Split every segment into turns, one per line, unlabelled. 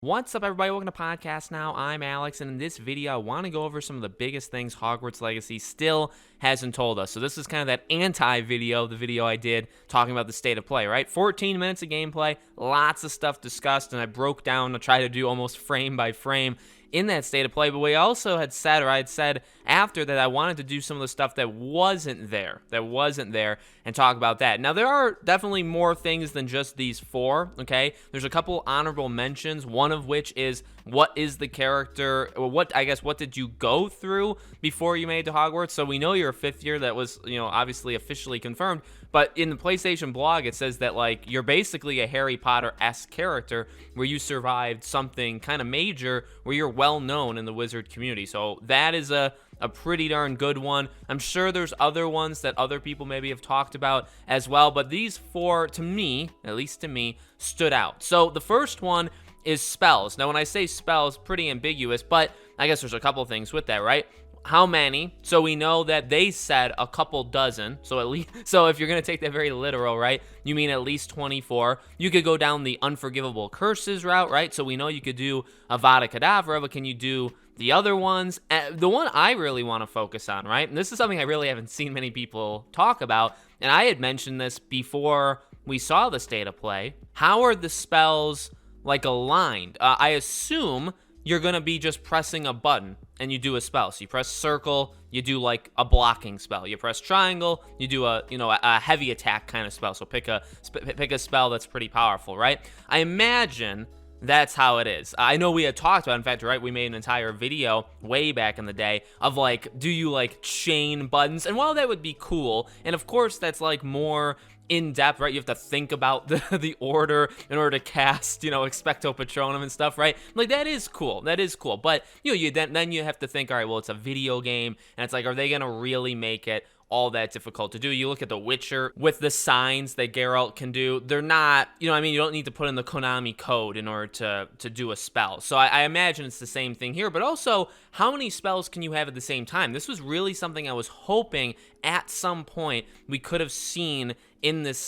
What's up, everybody? Welcome to Podcast Now. I'm Alex, and in this video, I want to go over some of the biggest things Hogwarts Legacy still hasn't told us. So this is kind of that anti-video, the video I did talking about the state of play, right? 14 minutes of gameplay, lots of stuff discussed, and I broke down to try to do almost frame by frame in that state of play. But we also had said, or I had said after that, I wanted to do some of the stuff that wasn't there, and talk about that. Now, there are definitely more things than just these four, okay? There's a couple honorable mentions, one of which is what is the character, or what did you go through before you made it to Hogwarts? So we know you're a fifth year. That was, obviously officially confirmed. But in the PlayStation blog, it says that, like, you're basically a Harry Potter-esque character where you survived something kind of major where you're well known in the wizard community. So that is a pretty darn good one. I'm sure there's other ones that other people maybe have talked about as well, but these four, to me, at least to me, stood out. So the first one is spells. Now, when I say spells, pretty ambiguous, but I guess there's a couple things with that, right? How many? So we know that they said a couple dozen. So at least, so if you're going to take that very literal, right, you mean at least 24. You could go down the unforgivable curses route, right? So we know you could do Avada Kedavra, but can you do the other ones? The one I really want to focus on, right? And this is something I really haven't seen many people talk about. And I had mentioned this before we saw the state of play. How are the spells like aligned? I assume you're going to be just pressing a button and you do a spell. So you press circle, you do like a blocking spell. You press triangle, you do a heavy attack kind of spell. So pick a spell that's pretty powerful, right? I imagine that's how it is. I know we had talked about, in fact, right, we made an entire video way back in the day of like, do you like chain buttons? And while that would be cool, and of course that's like more in depth, right? You have to think about the order in order to cast, Expecto Patronum and stuff, right? Like that is cool. But then you have to think, all right, well, it's a video game, and it's like, are they gonna really make it all that difficult to do? You look at The Witcher with the signs that Geralt can do. They're not, you don't need to put in the Konami code in order to do a spell. So I imagine it's the same thing here, but also how many spells can you have at the same time? This was really something I was hoping at some point we could have seen in this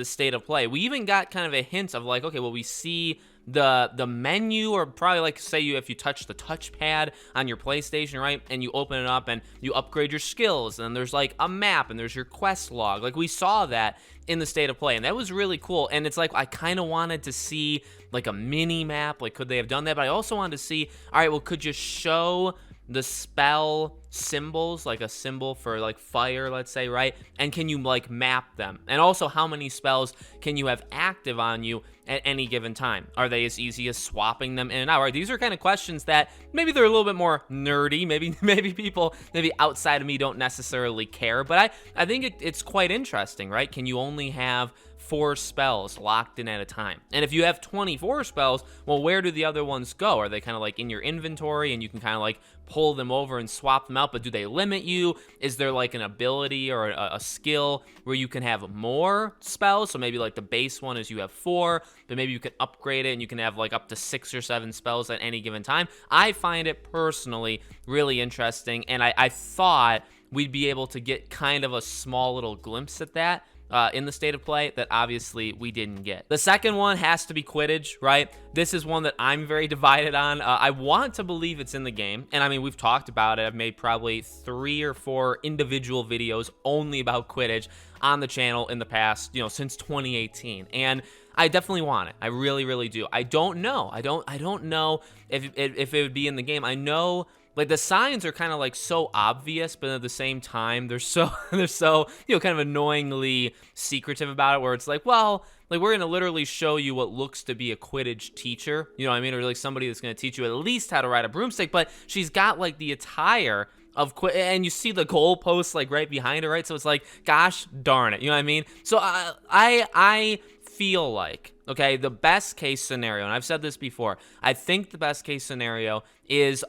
state of play. We even got kind of a hint of like, okay, well, we see the menu, or probably like say if you touch the touchpad on your PlayStation, right, and you open it up and you upgrade your skills, and then there's like a map and there's your quest log. Like we saw that in the state of play, and that was really cool. And it's like I kind of wanted to see like a mini map, like could they have done that? But I also wanted to see, all right, well, could you show the spell symbols, like a symbol for like fire, let's say, right? And can you like map them? And also, how many spells can you have active on you at any given time? Are they as easy as swapping them in and out? Right? These are kind of questions that maybe they're a little bit more nerdy. Maybe people outside of me don't necessarily care, but I think it's quite interesting, right? Can you only have 4 spells locked in at a time? And if you have 24 spells, well, where do the other ones go? Are they kind of like in your inventory and you can kind of like pull them over and swap them out, but do they limit you? Is there like an ability or a skill where you can have more spells? So maybe like the base one is you have 4, but maybe you can upgrade it and you can have like up to 6 or 7 spells at any given time. I find it personally really interesting, and I thought we'd be able to get kind of a small little glimpse at that in the state of play that obviously we didn't get. The second one has to be Quidditch, right? This is one that I'm very divided on. I want to believe it's in the game, and I mean, we've talked about it. I've made probably 3 or 4 individual videos only about Quidditch on the channel in the past, since 2018, and I definitely want it. I really, really do. I don't know. I don't know if it would be in the game. I know, like, the signs are kind of like so obvious, but at the same time, they're so kind of annoyingly secretive about it, where it's like, well, like, we're going to literally show you what looks to be a Quidditch teacher, or like somebody that's going to teach you at least how to ride a broomstick, but she's got like the attire of and you see the goalpost like right behind her, right? So it's like, gosh darn it, you know what I mean? So I feel like, okay, the best case scenario, and I've said this before, I think the best case scenario is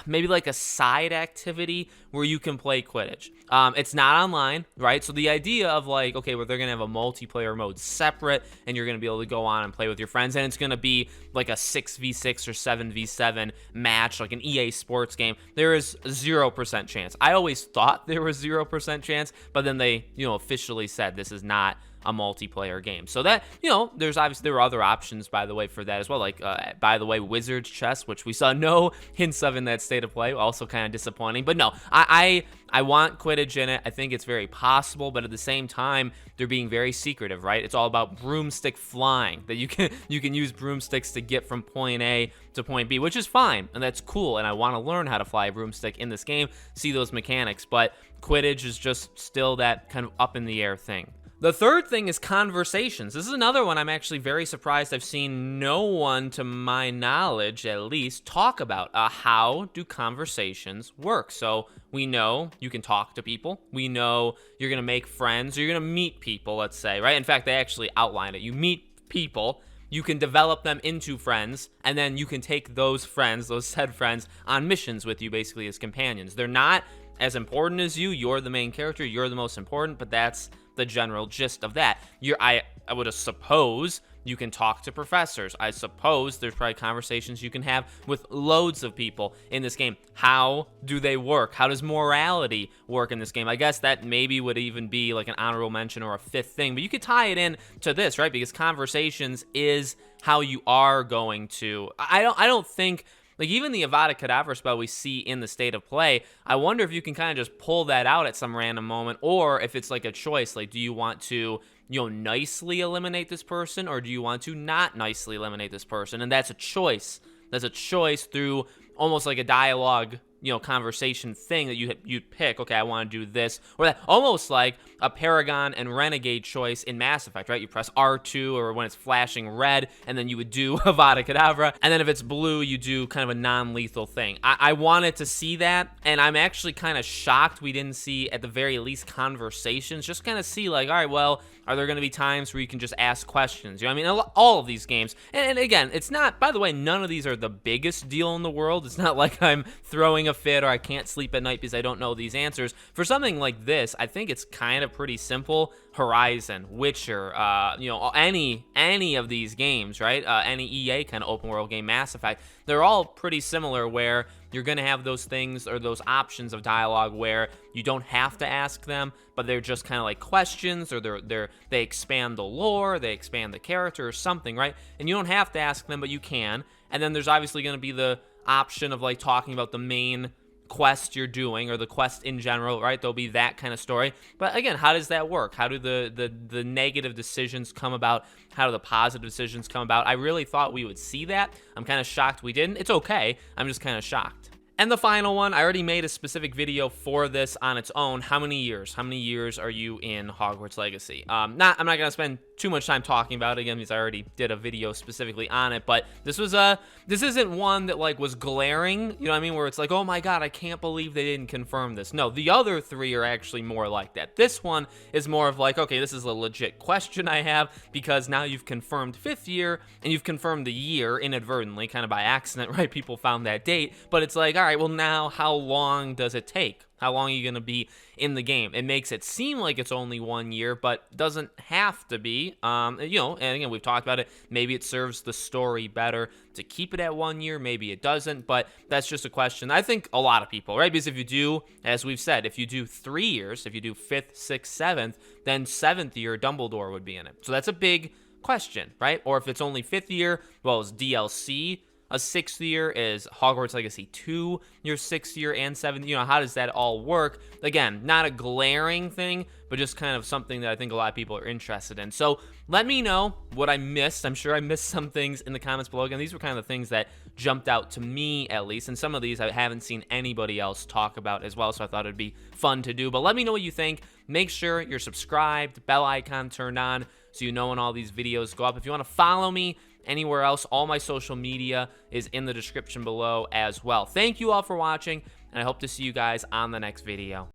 maybe like a side activity where you can play Quidditch. It's not online, right? So the idea of like, okay, well, they're going to have a multiplayer mode separate, and you're going to be able to go on and play with your friends, and it's going to be like a 6v6 or 7v7 match, like an EA Sports game. There is 0% chance. I always thought there was 0% chance, but then they, officially said this is not a multiplayer game. So that, there's obviously, there were other options, by the way, for that as well. Like, by the way, Wizard's Chess, which we saw no hints of in that State of Play, also kind of disappointing. But no, I want Quidditch in it. I think it's very possible, but at the same time, they're being very secretive, right? It's all about broomstick flying, that you can use broomsticks to get from point A to point B, which is fine, and that's cool, and I want to learn how to fly a broomstick in this game, see those mechanics, but Quidditch is just still that kind of up in the air thing. The third thing is conversations. This is another one I'm actually very surprised I've seen no one, to my knowledge at least, talk about. How do conversations work? So we know you can talk to people. We know you're going to make friends. Or you're going to meet people, let's say, right? In fact, they actually outline it. You meet people. You can develop them into friends, and then you can take those friends, those said friends, on missions with you, basically, as companions. They're not as important as you. You're the main character. You're the most important, but that's the general gist of that. I would suppose you can talk to professors. I suppose there's probably conversations you can have with loads of people in this game. How do they work? How does morality work in this game? I guess that maybe would even be like an honorable mention or a fifth thing, but you could tie it in to this, right? Because conversations is how you are going to. I don't think, like, even the Avada Kedavra spell we see in the State of Play, I wonder if you can kind of just pull that out at some random moment, or if it's like a choice, like, do you want to, nicely eliminate this person, or do you want to not nicely eliminate this person? And that's a choice. That's a choice through almost like a dialogue, conversation thing that you'd pick. Okay, I want to do this or that, almost like a Paragon and Renegade choice in Mass Effect, right? You press R2 or when it's flashing red, and then you would do Avada Kedavra, and then if it's blue, you do kind of a non-lethal thing. I wanted to see that, and I'm actually kind of shocked we didn't see, at the very least, conversations. Just kind of see, like, all right, well, are there going to be times where you can just ask questions? I mean, all of these games, and again, it's not, by the way, none of these are the biggest deal in the world. It's not like I'm throwing a fit or I can't sleep at night because I don't know these answers. For something like this, I think it's kind of pretty simple. Horizon, Witcher, any of these games, right? Any EA kind of open world game, Mass Effect, they're all pretty similar, where you're going to have those things or those options of dialogue where you don't have to ask them, but they're just kind of like questions, or they expand the lore, they expand the character or something, right? And you don't have to ask them, but you can. And then there's obviously going to be the option of like talking about the main quest you're doing, or the quest in general, right? There'll be that kind of story. But again, how does that work? How do the negative decisions come about? How do the positive decisions come about? I really thought we would see that. I'm kind of shocked we didn't. It's okay. I'm just kind of shocked. And the final one, I already made a specific video for this on its own. How many years? How many years are you in Hogwarts Legacy? I'm not going to spend too much time talking about it again, because I already did a video specifically on it, but this isn't one that like was glaring, you know what I mean, where it's like, oh my god, I can't believe they didn't confirm this. No, the other three are actually more like that. This one is more of like, okay, this is a legit question I have, because now you've confirmed 5th year, and you've confirmed the year inadvertently, kind of by accident, right? People found that date, but it's like, all right, well, now how long does it take? How long are you going to be in the game? It makes it seem like it's only 1 year, but doesn't have to be. And again, we've talked about it. Maybe it serves the story better to keep it at 1 year. Maybe it doesn't, but that's just a question. I think a lot of people, right? Because if you do, as we've said, if you do 3 years, if you do 5th, 6th, 7th, then 7th year, Dumbledore would be in it. So that's a big question, right? Or if it's only 5th year, well, it's DLC. A 6th year, is Hogwarts Legacy 2 your 6th year and 7th? How does that all work? Again, not a glaring thing, but just kind of something that I think a lot of people are interested in. So let me know what I missed. I'm sure I missed some things in the comments below. Again, these were kind of the things that jumped out to me, at least, and some of these I haven't seen anybody else talk about as well, so I thought it'd be fun to do. But let me know what you think. Make sure you're subscribed, bell icon turned on, so you know when all these videos go up. If you want to follow me anywhere else, all my social media is in the description below as well. Thank you all for watching, and I hope to see you guys on the next video.